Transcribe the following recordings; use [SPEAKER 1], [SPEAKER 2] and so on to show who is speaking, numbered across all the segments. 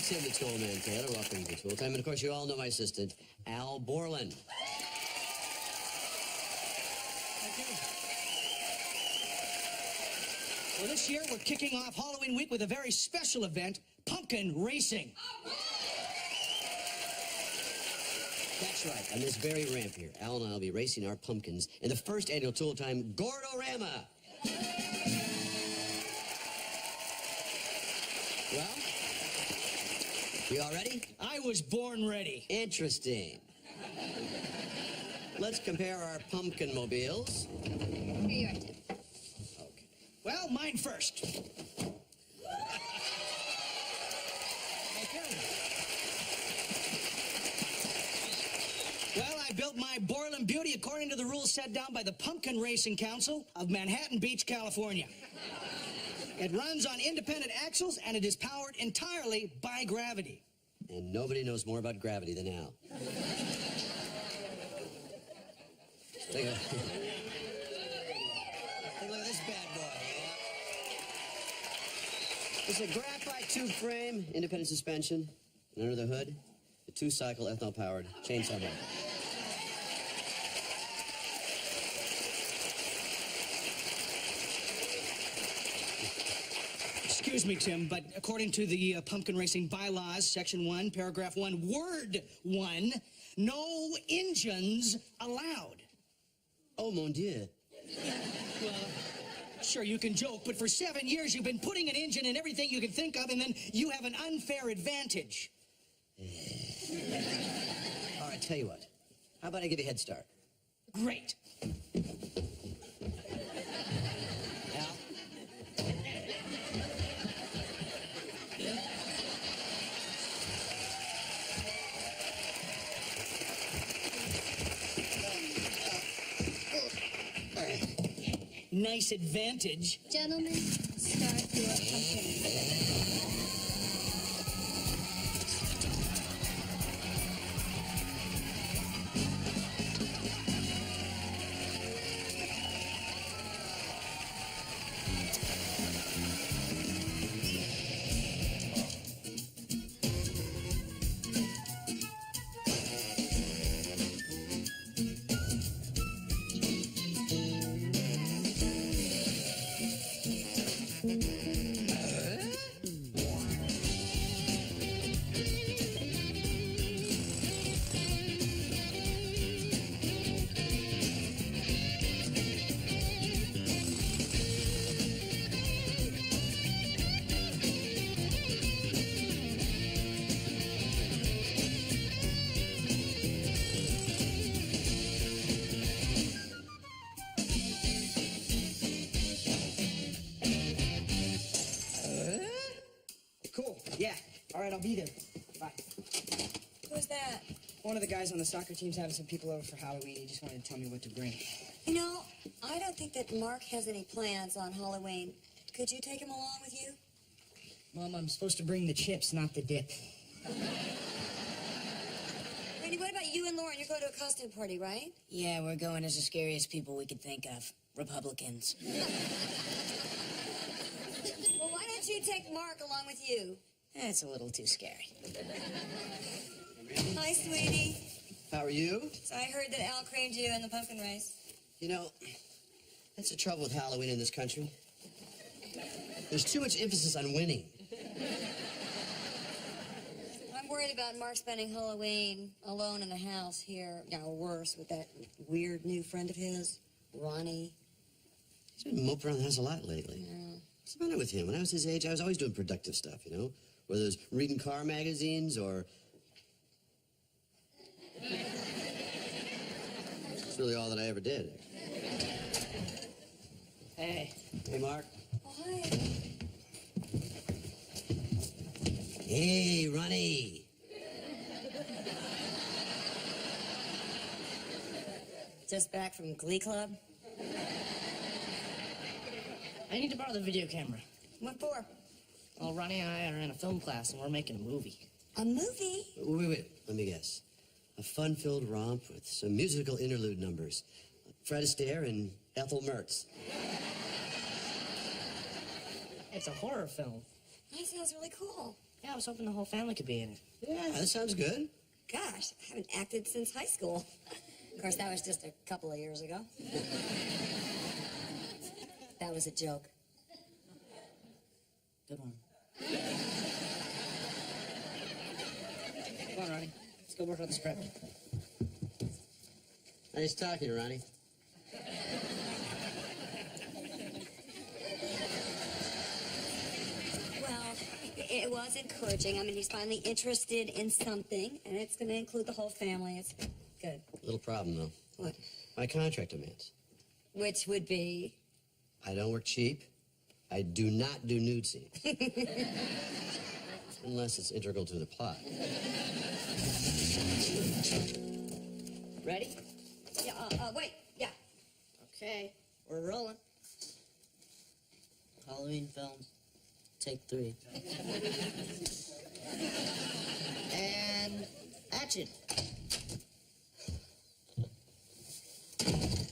[SPEAKER 1] Thanks, the Tool Man Taylor. Welcome to Tool Time. And, of course, you all know my assistant, Al Borland.
[SPEAKER 2] Well, this year we're kicking off Halloween week with a very special event, pumpkin racing.
[SPEAKER 1] That's right. On this very ramp here, Al and I will be racing our pumpkins in the first annual Tool Time Gordorama. Well, you all ready?
[SPEAKER 2] I was born ready.
[SPEAKER 1] Interesting. Let's compare our pumpkin mobiles.
[SPEAKER 3] Here you are, Tim.
[SPEAKER 2] Okay. Well, mine first. Well, I built my Borland Beauty according to the rules set down by the Pumpkin Racing Council of Manhattan Beach, California. It runs on independent axles, and it is powered entirely by gravity.
[SPEAKER 1] And nobody knows more about gravity than Al. Take a look at this bad boy. It's a graphite tube frame, independent suspension, and under the hood, a 2-cycle ethanol-powered chainsaw motor.
[SPEAKER 2] Excuse me, Tim, but according to the Pumpkin Racing Bylaws, Section 1, Paragraph 1, Word 1, no engines allowed.
[SPEAKER 1] Oh, mon Dieu.
[SPEAKER 2] Well, sure, you can joke, but for 7 years you've been putting an engine in everything you can think of, and then you have an unfair advantage.
[SPEAKER 1] All right, tell you what. How about I give you a head start?
[SPEAKER 2] Great.
[SPEAKER 1] Al?
[SPEAKER 2] Nice advantage.
[SPEAKER 3] Gentlemen, start your pumpkin.
[SPEAKER 2] Cool. Yeah. All right, I'll be there. Bye.
[SPEAKER 4] Who's that?
[SPEAKER 2] One of the guys on the soccer team's having some people over for Halloween. He just wanted to tell me what to bring.
[SPEAKER 4] You know, I don't think that Mark has any plans on Halloween. Could you take him along with you?
[SPEAKER 2] Mom, I'm supposed to bring the chips, not the dip.
[SPEAKER 4] Randy, what about you and Lauren? You're going to a costume party, right?
[SPEAKER 5] Yeah, we're going as the scariest people we could think of. Republicans.
[SPEAKER 4] Well, why don't you take Mark along with you?
[SPEAKER 5] That's a little too scary.
[SPEAKER 4] Hi, sweetie.
[SPEAKER 1] How are you?
[SPEAKER 4] So I heard that Al creamed you in the pumpkin race.
[SPEAKER 1] You know, that's the trouble with Halloween in this country. There's too much emphasis on winning.
[SPEAKER 4] I'm worried about Mark spending Halloween alone in the house here, or worse, with that weird new friend of his, Ronnie.
[SPEAKER 1] He's been moping around the house a lot lately.
[SPEAKER 4] Yeah.
[SPEAKER 1] What's the matter with him? When I was his age, I was always doing productive stuff, you know? Whether it was reading car magazines or... That's really all that I ever did.
[SPEAKER 2] Hey.
[SPEAKER 1] Hey, Mark.
[SPEAKER 4] Oh, hi.
[SPEAKER 1] Hey, Ronnie.
[SPEAKER 4] Just back from Glee Club?
[SPEAKER 5] I need to borrow the video camera.
[SPEAKER 4] What for?
[SPEAKER 5] Well, Ronnie and I are in a film class, and we're making a movie.
[SPEAKER 4] A movie?
[SPEAKER 1] Wait. Let me guess. A fun-filled romp with some musical interlude numbers. Fred Astaire and Ethel Mertz.
[SPEAKER 5] It's a horror film.
[SPEAKER 4] That sounds really cool.
[SPEAKER 5] Yeah, I was hoping the whole family could be in it.
[SPEAKER 1] Yeah, that sounds good.
[SPEAKER 4] Gosh, I haven't acted since high school. Of course, that was just a couple of years ago. That was a joke.
[SPEAKER 5] Good one. Come on, Ronnie. Let's go work on the script.
[SPEAKER 1] Nice talking, Ronnie.
[SPEAKER 4] Well, it was encouraging. I mean, he's finally interested in something, and it's going to include the whole family. It's good.
[SPEAKER 1] Little problem, though.
[SPEAKER 4] What?
[SPEAKER 1] My contract demands.
[SPEAKER 4] Which would be...
[SPEAKER 1] I don't work cheap. I do not do nude scenes. Unless it's integral to the plot.
[SPEAKER 5] Ready?
[SPEAKER 4] Yeah, wait, yeah.
[SPEAKER 5] Okay, we're rolling. Halloween film, take 3. And action.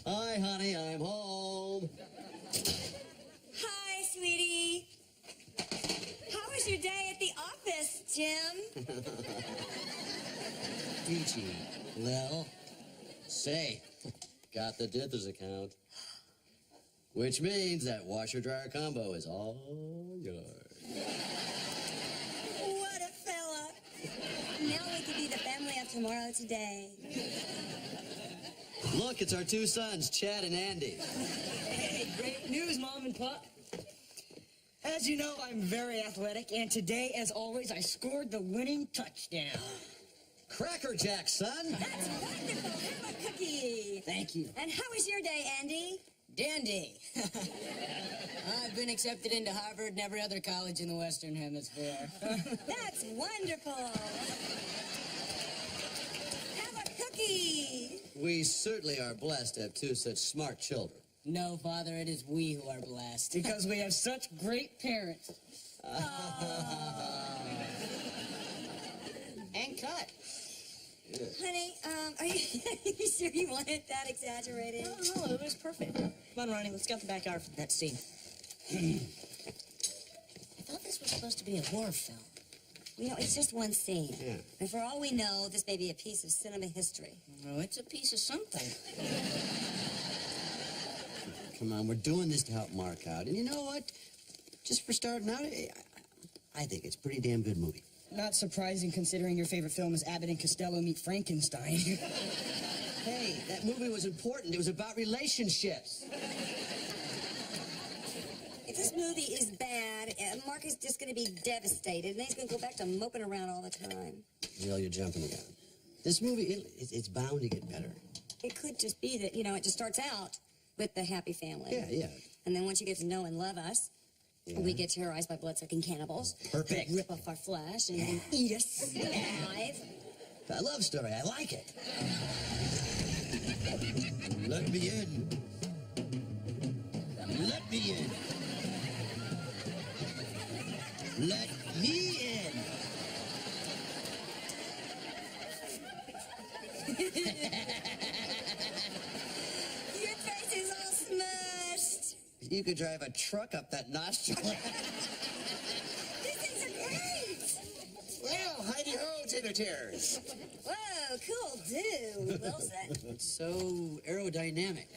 [SPEAKER 1] Hi, honey, I'm home.
[SPEAKER 4] Hi, sweetie. How was your day at the office, Jim?
[SPEAKER 1] Peachy. Well, say, got the Dithers account. Which means that washer-dryer combo is all yours.
[SPEAKER 4] What a fella. Now we could be the family of tomorrow today.
[SPEAKER 1] Look, it's our 2 sons, Chad and Andy.
[SPEAKER 2] Hey, great news, Mom and Pop. As you know, I'm very athletic, and today, as always, I scored the winning touchdown.
[SPEAKER 1] Cracker Jack, son.
[SPEAKER 4] That's wonderful. Have a cookie.
[SPEAKER 5] Thank you.
[SPEAKER 4] And how was your day, Andy?
[SPEAKER 5] Dandy. I've been accepted into Harvard and every other college in the Western Hemisphere.
[SPEAKER 4] That's wonderful. Have a cookie.
[SPEAKER 1] We certainly are blessed to have 2 such smart children.
[SPEAKER 5] No, Father, it is we who are blessed.
[SPEAKER 2] Because we have such great parents.
[SPEAKER 5] And cut.
[SPEAKER 4] Honey, are you sure you want it that exaggerated?
[SPEAKER 5] No, it was perfect. Come on, Ronnie, let's get the backyard for that scene. I thought this was supposed to be a horror film.
[SPEAKER 4] You know, it's just one scene.
[SPEAKER 1] Yeah.
[SPEAKER 4] And for all we know, this may be a piece of cinema history.
[SPEAKER 5] No, it's a piece of something.
[SPEAKER 1] Come on, we're doing this to help Mark out. And you know what? Just for starting out, I think it's a pretty damn good movie.
[SPEAKER 2] Not surprising, considering your favorite film is Abbott and Costello Meet Frankenstein.
[SPEAKER 1] Hey, that movie was important. It was about relationships.
[SPEAKER 4] If this movie is bad, Mark is just going to be devastated, and then he's going to go back to moping around all the time.
[SPEAKER 1] Neil, you're jumping the gun. This movie, it's bound to get better.
[SPEAKER 4] It could just be that, you know, it just starts out with the happy family.
[SPEAKER 1] Yeah, yeah.
[SPEAKER 4] And then once you get to know and love us, we get terrorized by blood-sucking cannibals.
[SPEAKER 1] Perfect.
[SPEAKER 4] Who rip off our flesh and eat us alive.
[SPEAKER 1] A love story. I like it. Let me in. Let me in. Let me in.
[SPEAKER 4] Your face is all smushed.
[SPEAKER 1] You could drive a truck up that nostril.
[SPEAKER 4] These things are great.
[SPEAKER 6] Well, hidey-ho, tater tears.
[SPEAKER 4] Whoa, cool dude. Well said.
[SPEAKER 1] So aerodynamic.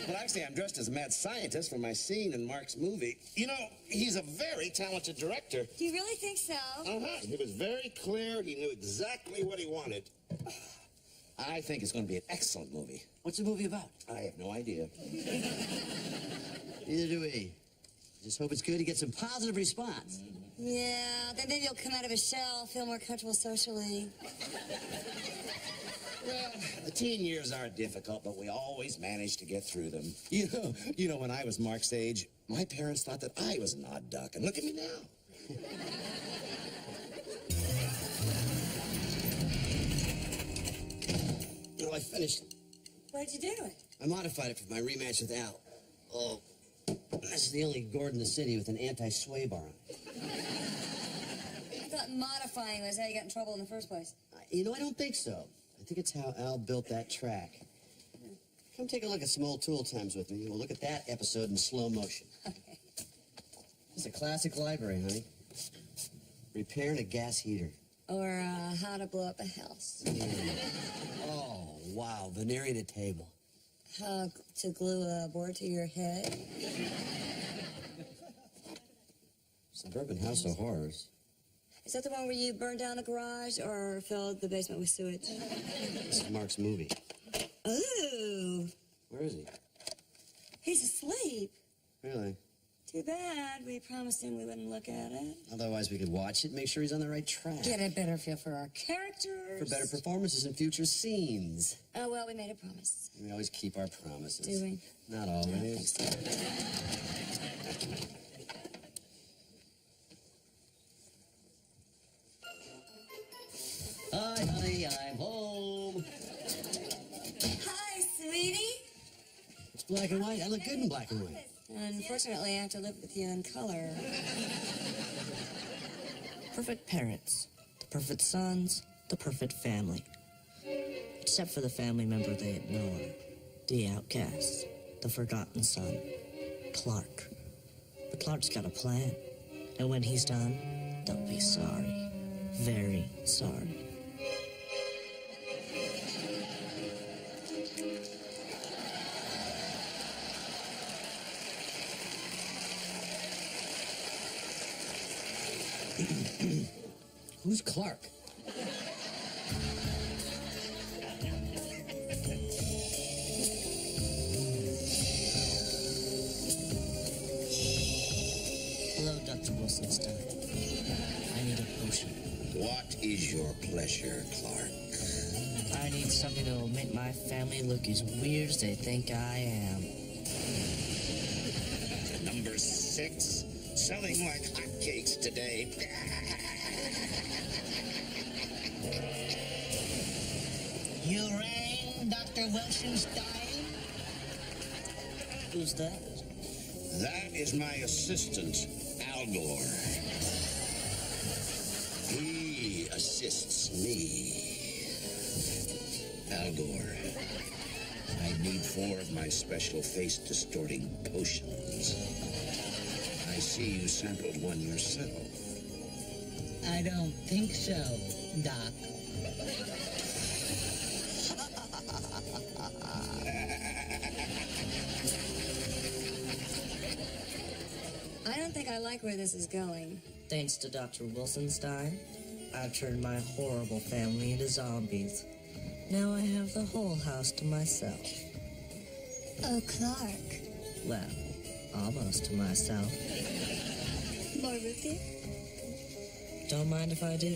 [SPEAKER 6] Well, actually, I'm dressed as a mad scientist for my scene in Mark's movie. You know, he's a very talented director.
[SPEAKER 4] Do you really think so?
[SPEAKER 6] He was very clear. He knew exactly what he wanted. I think it's going to be an excellent movie.
[SPEAKER 1] What's the movie about?
[SPEAKER 6] I have no idea.
[SPEAKER 1] Neither do we. Just hope it's good to get some positive response.
[SPEAKER 4] Yeah, then maybe he'll come out of his shell, feel more comfortable socially.
[SPEAKER 6] Well, the teen years are difficult, but we always manage to get through them. You know, when I was Mark's age, my parents thought that I was an odd duck, and look at me now.
[SPEAKER 1] Oh, I finished.
[SPEAKER 4] Why'd you do it?
[SPEAKER 1] I modified it for my rematch with Al. Oh, this is the only gourd in the city with an anti-sway bar on it.
[SPEAKER 4] I thought modifying was how you got in trouble in the first place.
[SPEAKER 1] You know, I don't think so. I think it's how Al built that track. Come take a look at some old Tool times with me. We'll look at that episode in slow motion.
[SPEAKER 4] Okay.
[SPEAKER 1] It's a classic library, honey. Repairing a gas heater.
[SPEAKER 4] Or how to blow up a house.
[SPEAKER 1] Oh, wow. Veneering a table.
[SPEAKER 4] How to glue a board to your head.
[SPEAKER 1] Suburban House of Horrors.
[SPEAKER 4] Is that the one where you burned down a garage or filled the basement with sewage?
[SPEAKER 1] This is Mark's movie.
[SPEAKER 4] Ooh,
[SPEAKER 1] Where is he?
[SPEAKER 4] he's asleep.
[SPEAKER 1] Really?
[SPEAKER 4] Too bad. We promised him we wouldn't look at it.
[SPEAKER 1] Otherwise, we could watch it, make sure he's on the right track.
[SPEAKER 4] Get a better feel for our characters.
[SPEAKER 1] For better performances in future scenes.
[SPEAKER 4] Oh, well, we made a promise.
[SPEAKER 1] We always keep our promises.
[SPEAKER 4] Do we?
[SPEAKER 1] Not
[SPEAKER 4] No,
[SPEAKER 1] always.
[SPEAKER 4] thanks.
[SPEAKER 1] Hi, honey, I'm home.
[SPEAKER 4] Hi, sweetie.
[SPEAKER 1] It's black and white. I look good in black and white.
[SPEAKER 4] Unfortunately, I have to live with you in color.
[SPEAKER 5] Perfect parents, the perfect sons, the perfect family. Except for the family member they ignore, the outcast, the forgotten son, Clark. But Clark's got a plan, and when he's done, they'll be sorry, very sorry.
[SPEAKER 1] Who's Clark?
[SPEAKER 5] Hello, Dr. Wilsonstein. I need a potion.
[SPEAKER 6] What is your pleasure, Clark?
[SPEAKER 5] I need something that will make my family look as weird as they think I am.
[SPEAKER 6] Number 6, selling like hotcakes today.
[SPEAKER 2] You rang, Dr. Wilsonstein?
[SPEAKER 5] Who's that?
[SPEAKER 6] That is my assistant, Al Gore. He assists me. Al Gore, I need 4 of my special face-distorting potions. I see you sampled one yourself.
[SPEAKER 2] I don't think so, Doc.
[SPEAKER 4] I don't think I like where this is going.
[SPEAKER 5] Thanks to Dr. Wilsonstein, I've turned my horrible family into zombies. Now I have the whole house to myself.
[SPEAKER 4] Oh, Clark.
[SPEAKER 5] Well, almost to myself.
[SPEAKER 4] More with you?
[SPEAKER 5] Don't mind if I do.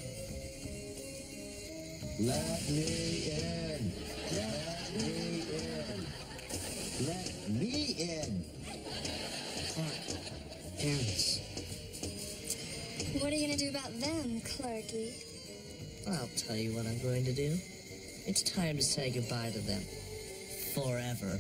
[SPEAKER 1] Let me in. Let me in. Let me in.
[SPEAKER 5] Clark, parents,
[SPEAKER 4] What are you going to do about them, Clarky?
[SPEAKER 5] I'll tell you what I'm going to do. It's time to say goodbye to them. Forever.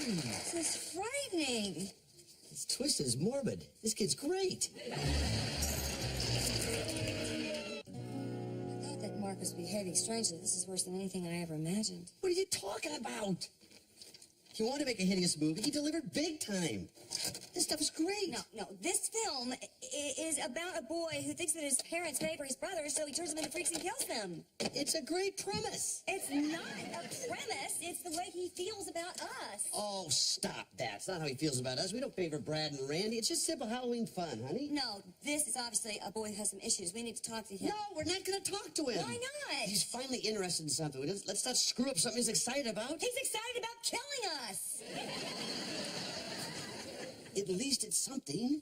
[SPEAKER 4] This is frightening.
[SPEAKER 1] This twist is morbid. This kid's great.
[SPEAKER 4] I thought that Mark was behaving strangely. This is worse than anything I ever imagined.
[SPEAKER 1] What are you talking about? If you want to make a hideous movie, he delivered big time. This stuff is great.
[SPEAKER 4] No, this film is about a boy who thinks that his parents favor his brothers, so he turns them into freaks and kills them.
[SPEAKER 1] It's a great premise.
[SPEAKER 4] It's not a premise. It's the way he feels about us.
[SPEAKER 1] Oh, stop that. It's not how he feels about us. We don't favor Brad and Randy. It's just simple Halloween fun, honey.
[SPEAKER 4] No, this is obviously a boy who has some issues. We need to talk to him.
[SPEAKER 1] No, we're not going to talk to him.
[SPEAKER 4] Why not?
[SPEAKER 1] He's finally interested in something. Let's not screw up something he's excited about.
[SPEAKER 4] He's excited about killing us.
[SPEAKER 1] At least it's something.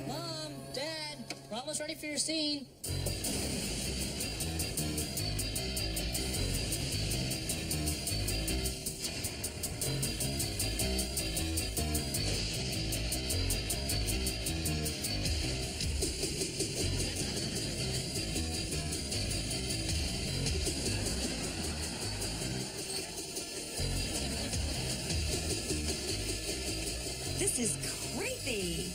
[SPEAKER 5] Mom, Dad, we're almost ready for your scene.
[SPEAKER 4] This is creepy.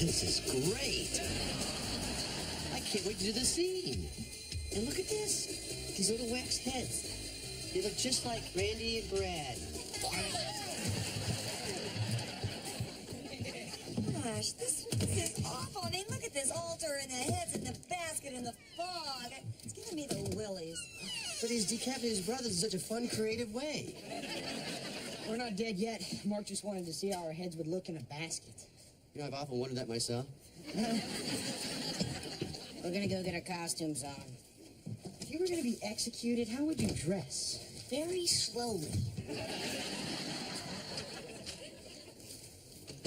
[SPEAKER 1] This is great. can't wait to do the scene. And look at this. These little wax heads. They look just like Randy and Brad.
[SPEAKER 4] Gosh, this is awful. I mean, look at this altar and the heads and the basket and the fog. It's giving me the willies.
[SPEAKER 1] But he's decapitated his brothers in such a fun, creative way.
[SPEAKER 2] We're not dead yet. Mark just wanted to see how our heads would look in a basket.
[SPEAKER 1] You know, I've often wondered that myself.
[SPEAKER 2] We're gonna go get our costumes on. If you were gonna be executed, how would you dress?
[SPEAKER 5] Very slowly.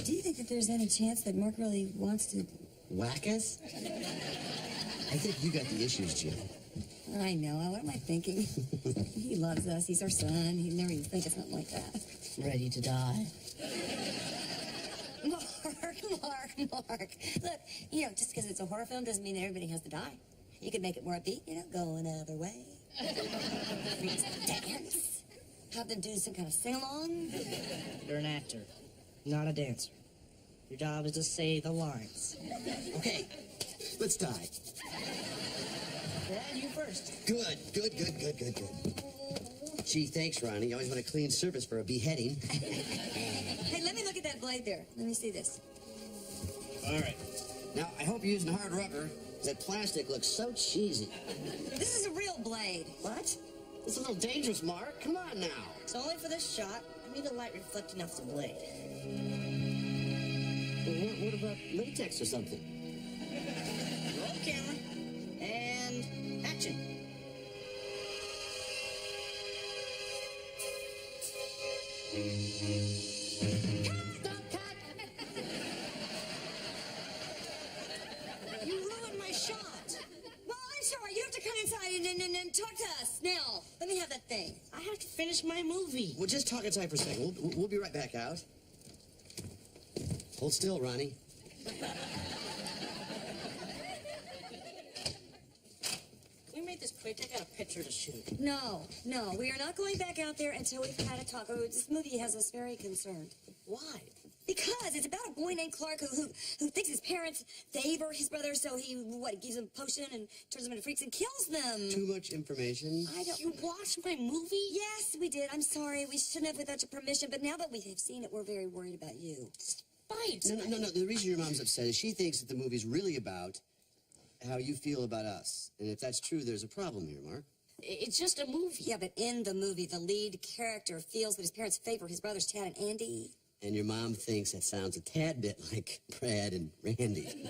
[SPEAKER 4] Do you think that there's any chance that Mark really wants to...
[SPEAKER 1] Whack us? I think you got the issues, Jim.
[SPEAKER 4] I know. What am I thinking? He loves us. He's our son. He'd never even think of something like that.
[SPEAKER 5] Ready to die.
[SPEAKER 4] Mark. Look, you know, just because it's a horror film doesn't mean that everybody has to die. You could make it more upbeat, you know, go another way. Dance. Have them do some kind of sing-along.
[SPEAKER 5] You're an actor, not a dancer. Your job is to say the lines.
[SPEAKER 1] Okay, let's die.
[SPEAKER 2] Brad, you first.
[SPEAKER 1] Good. Gee, thanks, Ronnie. You always want a clean surface for a beheading.
[SPEAKER 4] Hey, let me look at that blade there. Let me see this.
[SPEAKER 1] All right. Now, I hope you're using hard rubber. That plastic looks so cheesy.
[SPEAKER 4] This is a real blade.
[SPEAKER 1] What? It's a little dangerous, Mark. Come on now.
[SPEAKER 5] It's only for this shot. I need the light reflecting off the blade.
[SPEAKER 1] Well, what about latex or something?
[SPEAKER 5] Roll camera. And action.
[SPEAKER 4] You ruined my shot. Well, I'm sorry. You have to come inside and talk to us now. Let me have that thing.
[SPEAKER 5] I have to finish my movie.
[SPEAKER 1] Well, just talk inside for a second. We'll be right back out. Hold still, Ronnie.
[SPEAKER 5] Can we make this quick? I got a picture to shoot.
[SPEAKER 4] No. We are not going back out there until we've had a talk. Oh, this movie has us very concerned.
[SPEAKER 5] Why?
[SPEAKER 4] Because it's about a boy named Clark who thinks his parents favor his brother, so he gives them a potion and turns them into freaks and kills them.
[SPEAKER 1] Too much information.
[SPEAKER 4] I don't.
[SPEAKER 5] You watched my movie?
[SPEAKER 4] Yes, we did. I'm sorry. We shouldn't have without your permission, but now that we have seen it, we're very worried about you.
[SPEAKER 5] Fight.
[SPEAKER 1] No. The reason your mom's upset is she thinks that the movie's really about how you feel about us. And if that's true, there's a problem here, Mark.
[SPEAKER 5] It's just a movie.
[SPEAKER 4] Yeah, but in the movie, the lead character feels that his parents favor his brothers, Tad and Andy.
[SPEAKER 1] And your mom thinks that sounds a tad bit like Brad and Randy.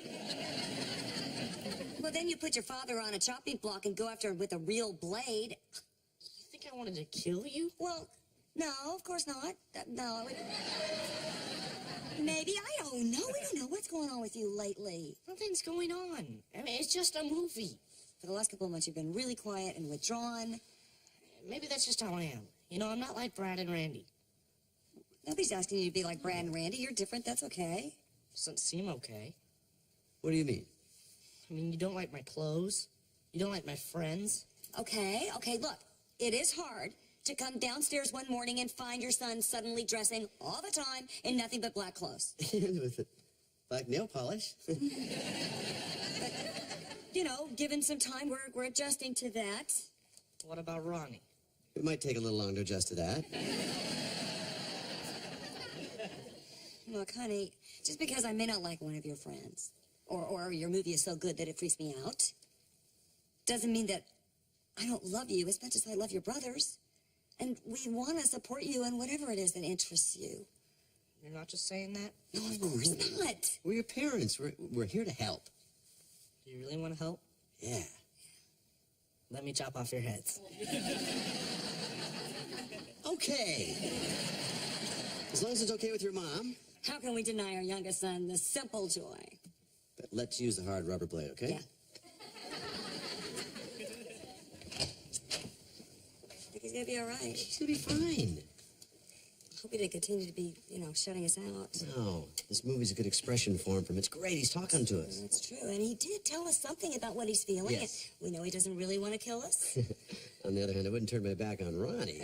[SPEAKER 4] Well, then you put your father on a chopping block and go after him with a real blade.
[SPEAKER 5] You think I wanted to kill you?
[SPEAKER 4] Well, no, of course not. No. Maybe. I don't know. We don't know what's going on with you lately.
[SPEAKER 5] Nothing's going on. I mean, it's just a movie.
[SPEAKER 4] For the last couple of months, you've been really quiet and withdrawn.
[SPEAKER 5] Maybe that's just how I am. You know, I'm not like Brad and Randy.
[SPEAKER 4] Nobody's asking you to be like Brad and Randy. You're different. That's okay.
[SPEAKER 5] Doesn't seem okay.
[SPEAKER 1] What do you mean?
[SPEAKER 5] I mean, you don't like my clothes. You don't like my friends.
[SPEAKER 4] Okay, look. It is hard to come downstairs one morning and find your son suddenly dressing all the time in nothing but black clothes.
[SPEAKER 1] With black nail polish.
[SPEAKER 4] You know, given some time, we're adjusting to that.
[SPEAKER 5] What about Ronnie?
[SPEAKER 1] It might take a little longer to adjust to that.
[SPEAKER 4] Look, honey, just because I may not like one of your friends, or your movie is so good that it freaks me out, doesn't mean that I don't love you as much as I love your brothers. And we want to support you in whatever it is that interests you.
[SPEAKER 5] You're not just saying that?
[SPEAKER 4] No, of course not.
[SPEAKER 1] We're your parents. We're here to help.
[SPEAKER 5] Do you really want to help?
[SPEAKER 1] Yeah.
[SPEAKER 5] Let me chop off your heads.
[SPEAKER 1] Okay. As long as it's okay with your mom.
[SPEAKER 4] How can we deny our youngest son this simple joy?
[SPEAKER 1] But let's use the hard rubber blade, okay?
[SPEAKER 4] Yeah. I think he's gonna be all right.
[SPEAKER 1] He's gonna be fine.
[SPEAKER 4] I hope he didn't continue to be, shutting us out.
[SPEAKER 1] No, this movie's a good expression for him. It's great. He's talking to us.
[SPEAKER 4] That's true. And he did tell us something about what he's feeling.
[SPEAKER 1] Yes.
[SPEAKER 4] We know he doesn't really want to kill us.
[SPEAKER 1] On the other hand, I wouldn't turn my back on Ronnie.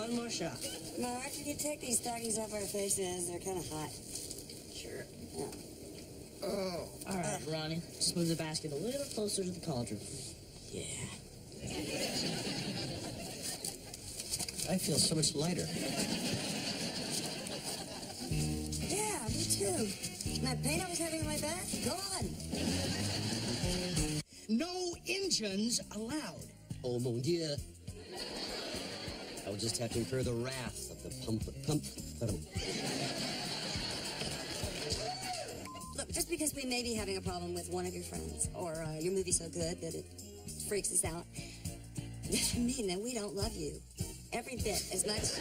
[SPEAKER 5] One more shot.
[SPEAKER 4] Mark, can you take these stockings off our faces? They're kind of hot.
[SPEAKER 5] Sure.
[SPEAKER 4] Yeah.
[SPEAKER 5] Oh. All right, Ronnie. Just move the basket a little closer to the cauldron. Yeah.
[SPEAKER 1] I feel so much lighter.
[SPEAKER 4] Yeah, me too. That pain I was having on my back, gone.
[SPEAKER 2] No engines allowed.
[SPEAKER 1] Oh, mon Dieu. I will just have to incur the wrath of the pump.
[SPEAKER 4] Look, just because we may be having a problem with one of your friends, or your movie's so good that it freaks us out, doesn't mean that we don't love you every bit as much